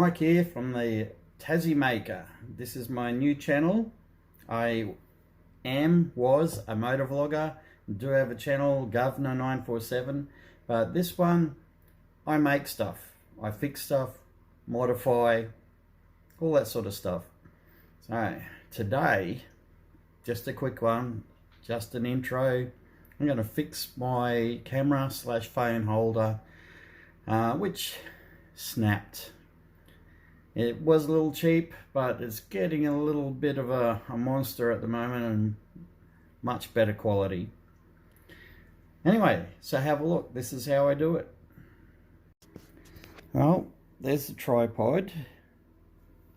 Mike here from the Tassie Maker. This is my new channel. I was a motovlogger, do have a channel, Governor947, but this one I make stuff. I fix stuff, modify, all that sort of stuff. So today, just a quick one, just an intro. I'm going to fix my camera / phone holder, which snapped. It was a little cheap, but it's getting a little bit of a monster at the moment and much better quality. Anyway, so have a look. This is how I do it. Well, there's the tripod.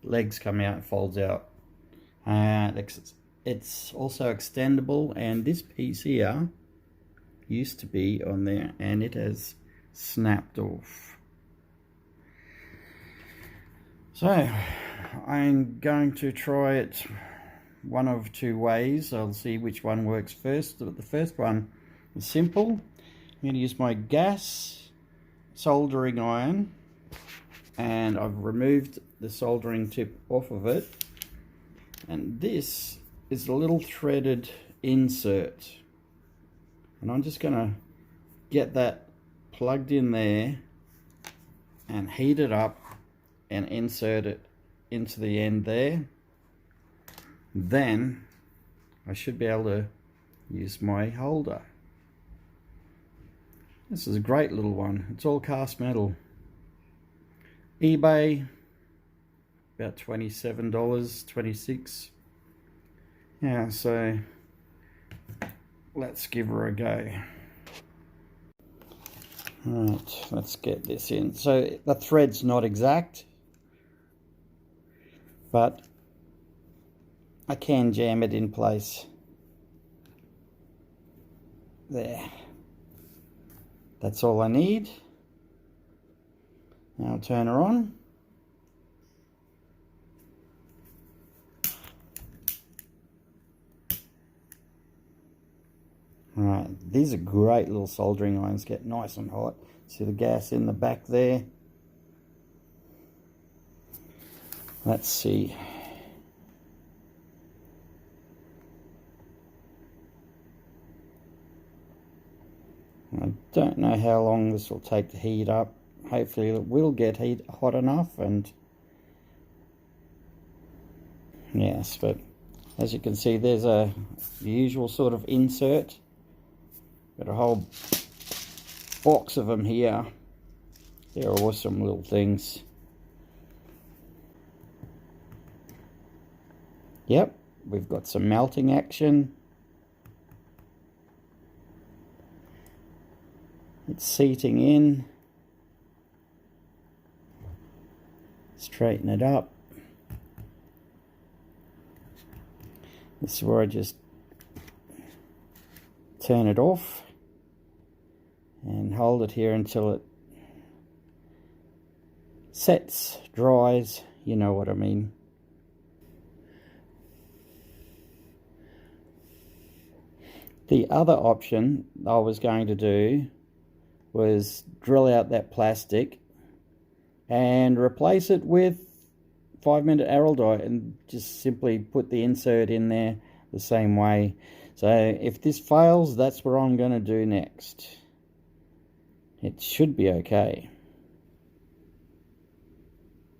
Legs come out, folds out. It's also extendable, and this piece here used to be on there and it has snapped off. So I'm going to try it one of two ways. I'll see which one works first. The first one is simple. I'm going to use my gas soldering iron, and I've removed the soldering tip off of it, and this is a little threaded insert, and I'm just going to get that plugged in there and heat it up and insert it into the end there. Then I should be able to use my holder. This is a great little one. It's all cast metal. eBay, about $27, $26. Yeah, so let's give her a go. Alright, let's get this in. So the thread's not exact, but I can jam it in place. There. That's all I need. Now I'll turn her on. Alright, these are great little soldering irons, get nice and hot. See the gas in the back there? Let's see. I don't know how long this will take to heat up. Hopefully it will get hot enough, and yes, but as you can see, there's the usual sort of insert. Got a whole box of them here. They're awesome little things. Yep, we've got some melting action. It's seating in. Straighten it up. This is where I just turn it off and hold it here until it sets, dries, you know what I mean. The other option I was going to do was drill out that plastic and replace it with 5-minute Araldite and just simply put the insert in there the same way. So if this fails, that's what I'm going to do next. It should be okay.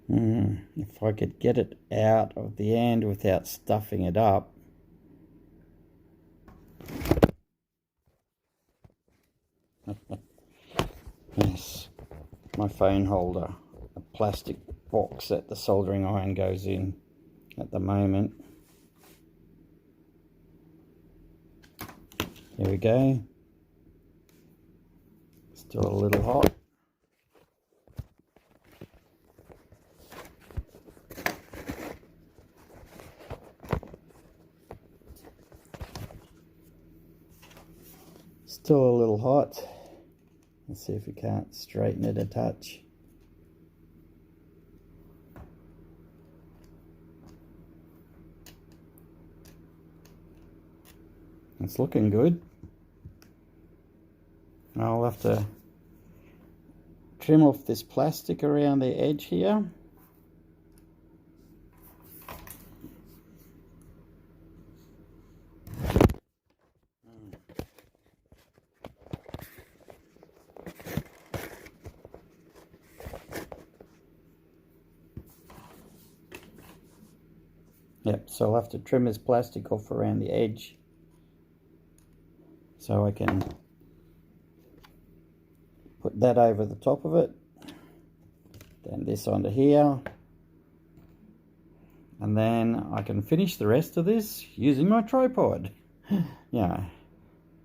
If I could get it out of the end without stuffing it up. Yes, my phone holder, a plastic box that the soldering iron goes in at the moment. There we go. Still a little hot. Still a little hot. Let's see if we can't straighten it a touch. It's looking good. I'll have to trim off this plastic around the edge here Yep, so I'll have to trim this plastic off around the edge so I can put that over the top of it, then this onto here, and then I can finish the rest of this using my tripod. Yeah,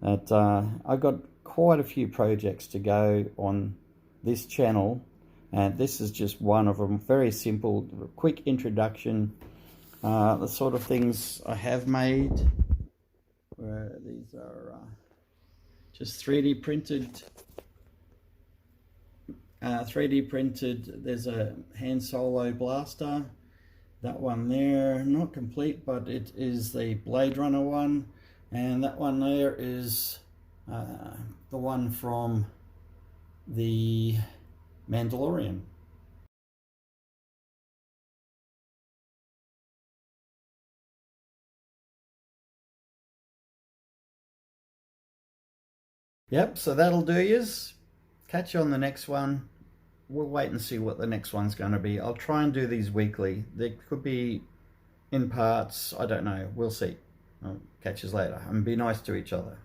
I've got quite a few projects to go on this channel, and this is just one of them. Very simple, quick introduction. The sort of things I have made, where these are just 3D printed. 3D printed. There's a Han Solo blaster. That one there, not complete, but it is the Blade Runner one, and that one there is the one from the Mandalorian. Yep, so that'll do yous. Catch you on the next one. We'll wait and see what the next one's going to be. I'll try and do these weekly. They could be in parts, I don't know. We'll see. I'll catch you later, and be nice to each other.